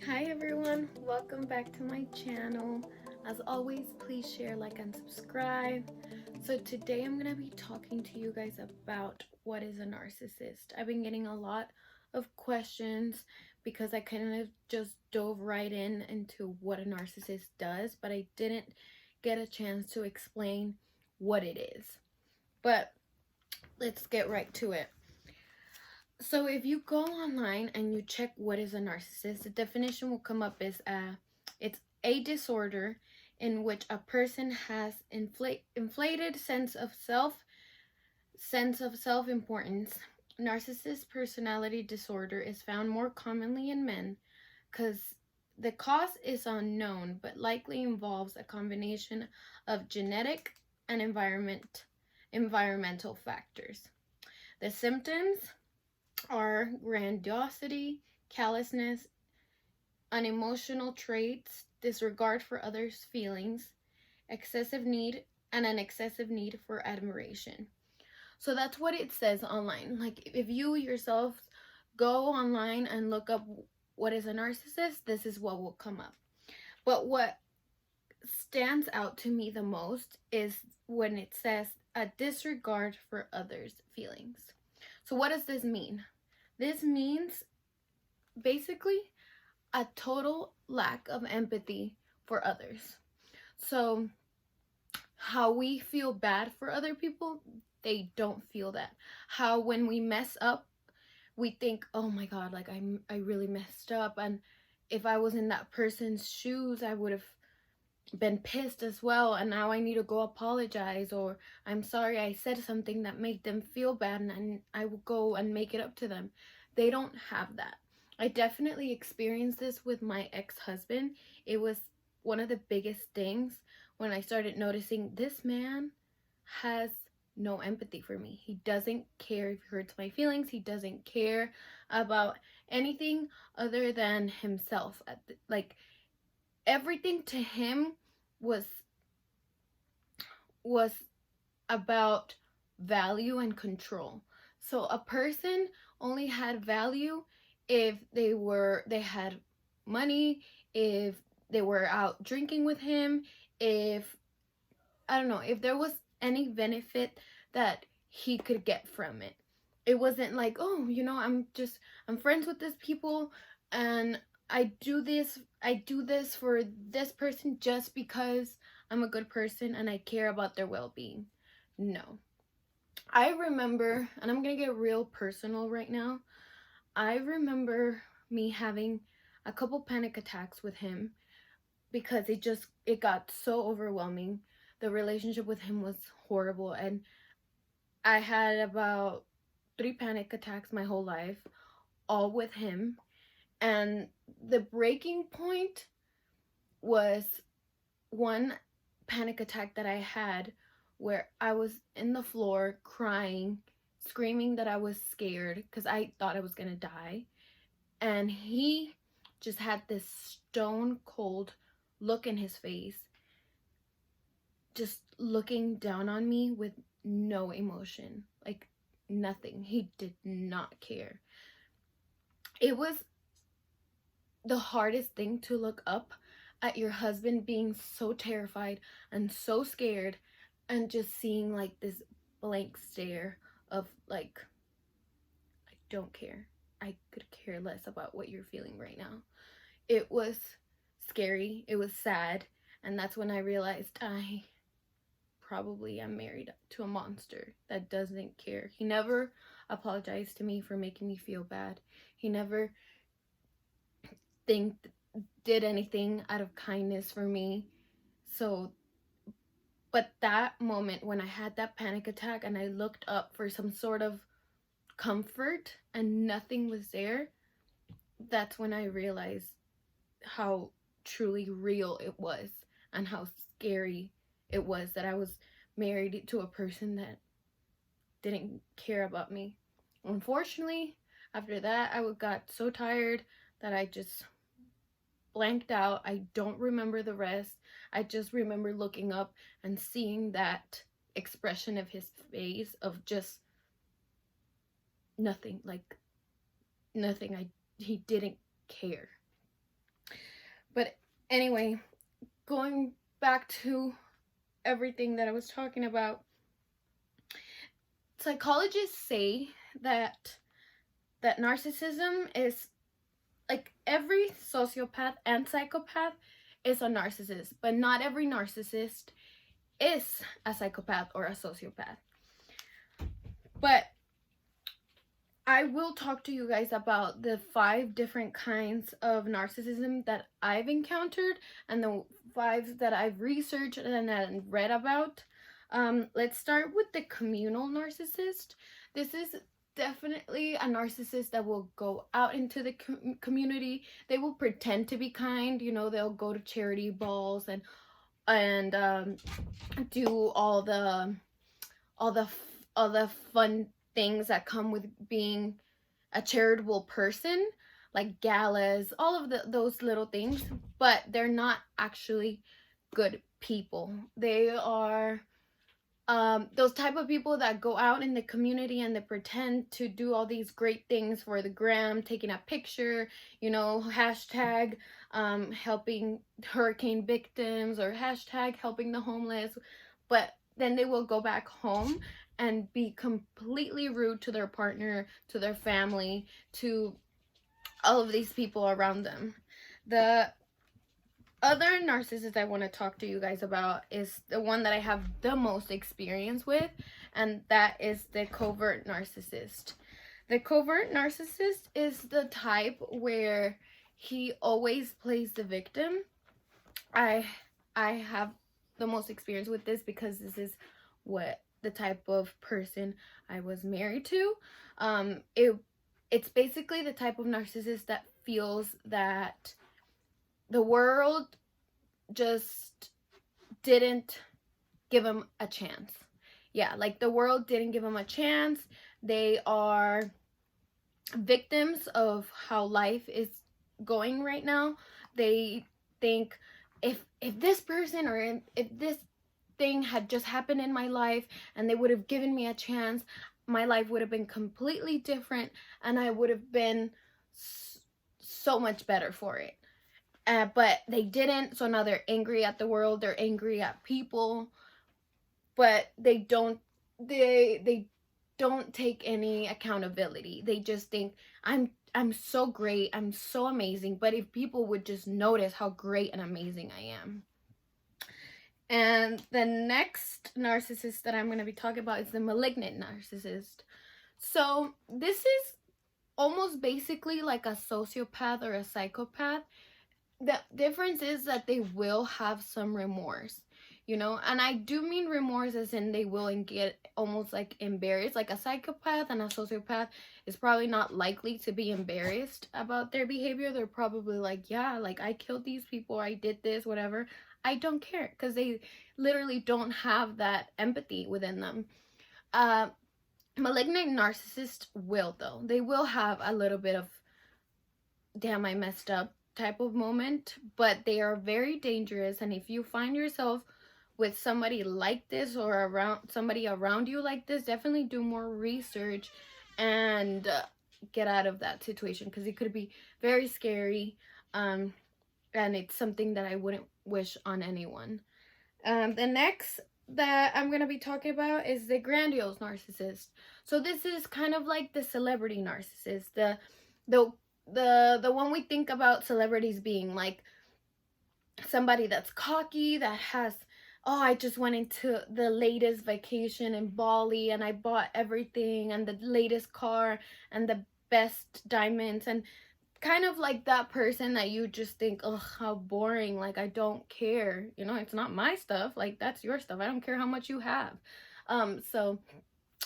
Hi everyone, welcome back to my channel. As always, please share, like, and subscribe. So today I'm going to be talking to you guys about what is a narcissist. I've been getting a lot of questions because I kind of just dove right into what a narcissist does, but I didn't get a chance to explain what it is. But let's get right to it. So if you go online and you check what is a narcissist, the definition will come up as it's a disorder in which a person has inflated sense of self-importance. Narcissist personality disorder is found more commonly in men because the cause is unknown, but likely involves a combination of genetic and environmental factors. The symptoms are grandiosity, callousness, unemotional traits, disregard for others' feelings, excessive need, and an excessive need for admiration. So that's what it says online. Like, if you yourself go online and look up what is a narcissist, this is what will come up. But what stands out to me the most is when it says a disregard for others' feelings. So what does this mean? This means basically a total lack of empathy for others. So how we feel bad for other people, they don't feel that. How when we mess up, we think, oh my god, like I really messed up, and if I was in that person's shoes, I would have been pissed as well, and now I need to go apologize, or I'm sorry I said something that made them feel bad, and I will go and make it up to them. They don't have that. I definitely experienced this with my ex-husband. It was one of the biggest things when I started noticing this man has no empathy for me. He doesn't care if he hurts my feelings. He doesn't care about anything other than himself. Like, everything to him was about value and control. So a person only had value if they had money, if they were out drinking with him, if I don't know, if there was any benefit that he could get from it. It wasn't like, oh, I'm friends with these people, and I do this for this person just because I'm a good person and I care about their well-being. No. I remember, and I'm going to get real personal right now. I remember me having a couple panic attacks with him because it got so overwhelming. The relationship with him was horrible, and I had about 3 panic attacks my whole life, all with him. And the breaking point was one panic attack that I had where I was in the floor crying, screaming that I was scared because I thought I was gonna die. And he just had this stone cold look in his face, just looking down on me with no emotion, like nothing. He did not care. It was the hardest thing to look up at your husband being so terrified and so scared, and just seeing like this blank stare of like, I don't care. I could care less about what you're feeling right now. It was scary. It was sad. And that's when I realized I probably am married to a monster that doesn't care. He never apologized to me for making me feel bad. He never did anything out of kindness for me. So, but that moment when I had that panic attack and I looked up for some sort of comfort and nothing was there, that's when I realized how truly real it was and how scary it was that I was married to a person that didn't care about me. Unfortunately, after that, I got so tired that I just blanked out. I don't remember the rest. I just remember looking up and seeing that expression of his face of just nothing, like nothing. He didn't care. But anyway, going back to everything that I was talking about, psychologists say that narcissism is like every sociopath and psychopath is a narcissist, but not every narcissist is a psychopath or a sociopath. But I will talk to you guys about the 5 different kinds of narcissism that I've encountered and the 5 that I've researched and read about. Let's start with the communal narcissist. This is definitely a narcissist that will go out into the community. They will pretend to be kind. You know, they'll go to charity balls and do all the fun things that come with being a charitable person, like galas, all of those little things. But they're not actually good people. They are those type of people that go out in the community and they pretend to do all these great things for the gram, taking a picture, you know, hashtag helping hurricane victims or hashtag helping the homeless. But then they will go back home and be completely rude to their partner, to their family, to all of these people around them. The other narcissist I want to talk to you guys about is the one that I have the most experience with, and that is the covert narcissist. The covert narcissist is the type where he always plays the victim. I have the most experience with this because this is what the type of person I was married to. It's basically the type of narcissist that feels that the world just didn't give him a chance. Yeah, like the world didn't give him a chance. They are victims of how life is going right now. They think if this person or if this thing had just happened in my life and they would have given me a chance, my life would have been completely different and I would have been so much better for it. But they didn't, so now they're angry at the world, they're angry at people, but they don't take any accountability. They just think I'm so great, I'm so amazing, but if people would just notice how great and amazing I am. And the next narcissist that I'm going to be talking about is the malignant narcissist. So this is almost basically like a sociopath or a psychopath. The difference is that they will have some remorse, you know, and I do mean remorse as in they will get almost like embarrassed. Like a psychopath and a sociopath is probably not likely to be embarrassed about their behavior. They're probably like, yeah, like I killed these people, I did this, whatever. I don't care, because they literally don't have that empathy within them. Malignant narcissists will, though. They will have a little bit of, damn, I messed up type of moment, but they are very dangerous. And if you find yourself with somebody like this or somebody around you like this, definitely do more research and get out of that situation, because it could be very scary, and it's something that I wouldn't wish on anyone. The next that I'm going to be talking about is the grandiose narcissist. So this is kind of like the celebrity narcissist, the one we think about celebrities being like somebody that's cocky, that has, oh, I just went into the latest vacation in Bali and I bought everything and the latest car and the best diamonds, and kind of like that person that you just think, oh, how boring, like I don't care, you know, it's not my stuff, like that's your stuff, I don't care how much you have. So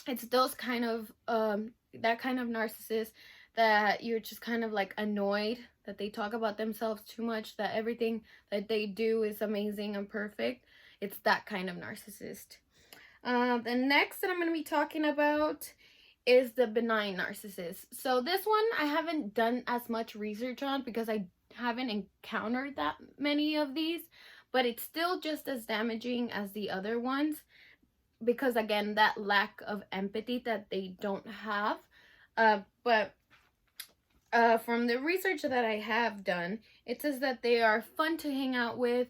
it's those kind of that kind of narcissist that you're just kind of like annoyed that they talk about themselves too much, that everything that they do is amazing and perfect. It's that kind of narcissist. The next that I'm going to be talking about is the benign narcissist. So this one I haven't done as much research on because I haven't encountered that many of these, but it's still just as damaging as the other ones, because again, that lack of empathy that they don't have. But from the research that I have done, it says that they are fun to hang out with.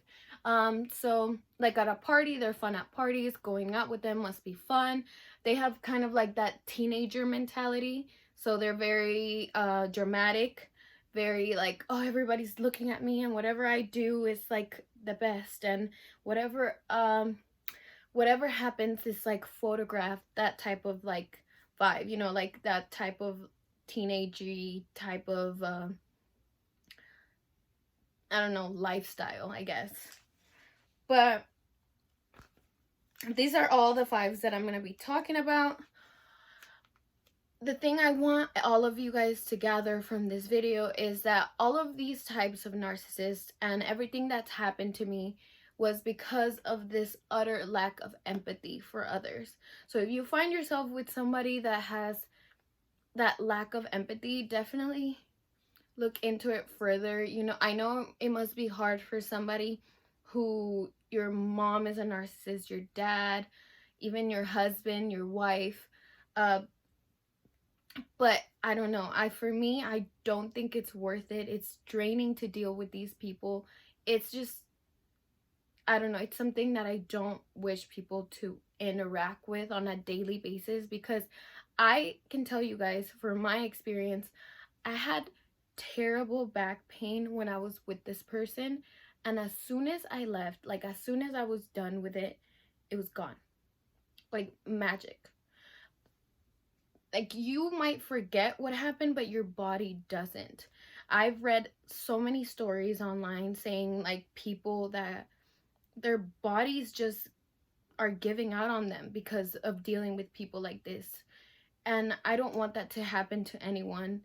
So like at a party, they're fun at parties. Going out with them must be fun. They have kind of like that teenager mentality. So they're very dramatic, very like, oh, everybody's looking at me and whatever I do is like the best, and whatever whatever happens is like photographed, that type of like vibe, you know, like that type of teenagey type of I don't know, lifestyle, I guess. But these are all the fives that I'm going to be talking about. The thing I want all of you guys to gather from this video is that all of these types of narcissists and everything that's happened to me was because of this utter lack of empathy for others. So if you find yourself with somebody that has that lack of empathy, definitely look into it further. You know, I know it must be hard for somebody who your mom is a narcissist, your dad, even your husband, your wife, but I don't know. For me, I don't think it's worth it. It's draining to deal with these people. It's just, I don't know, it's something that I don't wish people to interact with on a daily basis, because I can tell you guys, from my experience, I had terrible back pain when I was with this person, and as soon as I left, like as soon as I was done with it, it was gone. Like magic. Like, you might forget what happened, but your body doesn't. I've read so many stories online saying like people that their bodies just are giving out on them because of dealing with people like this. And I don't want that to happen to anyone.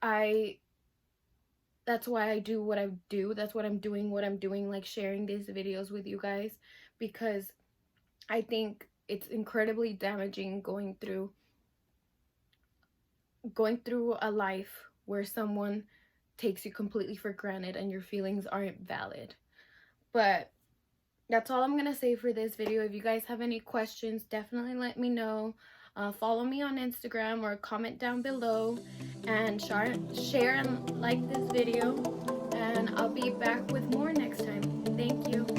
That's why I do what I do. That's what I'm doing, like sharing these videos with you guys, because I think it's incredibly damaging going through a life where someone takes you completely for granted and your feelings aren't valid. But that's all I'm gonna say for this video. If you guys have any questions, definitely let me know. Follow me on Instagram or comment down below, and share and like this video, and I'll be back with more next time. Thank you.